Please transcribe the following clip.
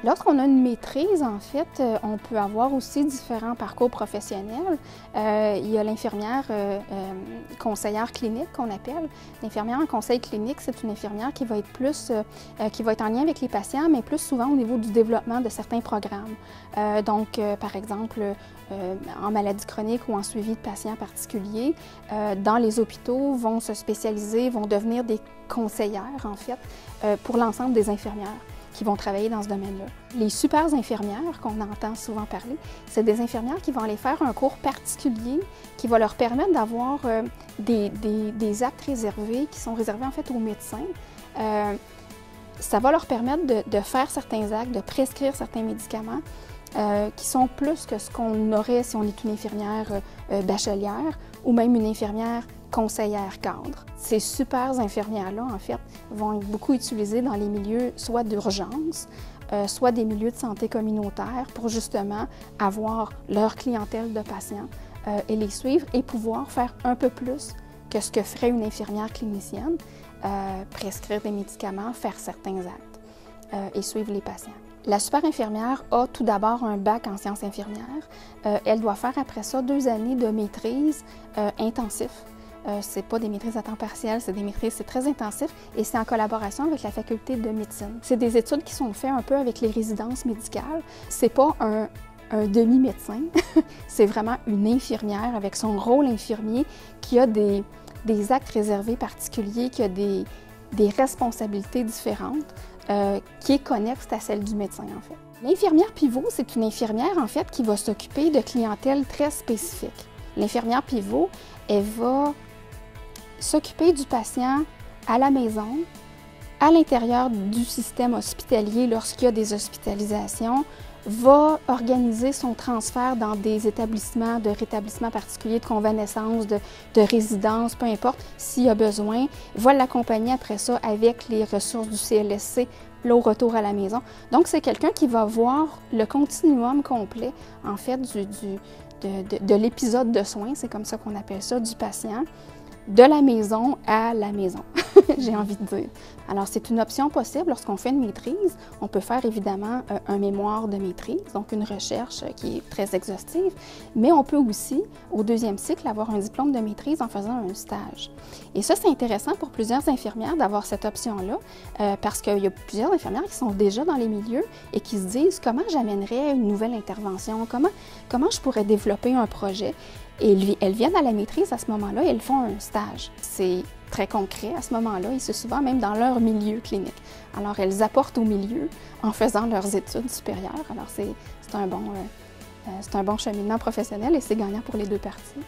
Lorsqu'on a une maîtrise, en fait, on peut avoir aussi différents parcours professionnels. Il y a l'infirmière conseillère clinique qu'on appelle. L'infirmière en conseil clinique, c'est une infirmière qui va être qui va être en lien avec les patients, mais plus souvent au niveau du développement de certains programmes. Par exemple, en maladie chronique ou en suivi de patients particuliers, dans les hôpitaux, vont se spécialiser, vont devenir des conseillères, en fait, pour l'ensemble des infirmières qui vont travailler dans ce domaine-là. Les super infirmières qu'on entend souvent parler, c'est des infirmières qui vont aller faire un cours particulier qui va leur permettre d'avoir des actes réservés qui sont réservés en fait aux médecins. Ça va leur permettre de faire certains actes, de prescrire certains médicaments qui sont plus que ce qu'on aurait si on est une infirmière bachelière ou même une infirmière conseillère cadre. Ces super infirmières-là, en fait, vont être beaucoup utilisées dans les milieux soit d'urgence, soit des milieux de santé communautaire pour justement avoir leur clientèle de patients et les suivre et pouvoir faire un peu plus que ce que ferait une infirmière clinicienne, prescrire des médicaments, faire certains actes et suivre les patients. La super infirmière a tout d'abord un bac en sciences infirmières. Elle doit faire après ça 2 années de maîtrise intensif. C'est pas des maîtrises à temps partiel, c'est des maîtrises, c'est très intensif et c'est en collaboration avec la faculté de médecine. C'est des études qui sont faites un peu avec les résidences médicales. C'est pas un demi-médecin, c'est vraiment une infirmière avec son rôle infirmier qui a des actes réservés particuliers, qui a des responsabilités différentes, qui est connexe à celle du médecin, en fait. L'infirmière pivot, c'est une infirmière, en fait, qui va s'occuper de clientèle très spécifique. L'infirmière pivot, elle va s'occuper du patient à la maison, à l'intérieur du système hospitalier lorsqu'il y a des hospitalisations, va organiser son transfert dans des établissements de rétablissement particulier, de convalescence, de résidence, peu importe, s'il y a besoin, va l'accompagner après ça avec les ressources du CLSC, là, au retour à la maison. Donc, c'est quelqu'un qui va voir le continuum complet, en fait, de l'épisode de soins, c'est comme ça qu'on appelle ça, du patient, de la maison à la maison, j'ai envie de dire. Alors, c'est une option possible lorsqu'on fait une maîtrise. On peut faire évidemment un mémoire de maîtrise, donc une recherche qui est très exhaustive, mais on peut aussi, au 2e cycle, avoir un diplôme de maîtrise en faisant un stage. Et ça, c'est intéressant pour plusieurs infirmières d'avoir cette option-là, parce qu'il y a plusieurs infirmières qui sont déjà dans les milieux et qui se disent comment j'amènerais une nouvelle intervention, comment je pourrais développer un projet. Et elles viennent à la maîtrise à ce moment-là et elles font un stage. C'est très concret à ce moment-là et c'est souvent même dans leur milieu clinique. Alors, elles apportent au milieu en faisant leurs études supérieures. Alors, c'est un bon cheminement professionnel et c'est gagnant pour les 2 parties.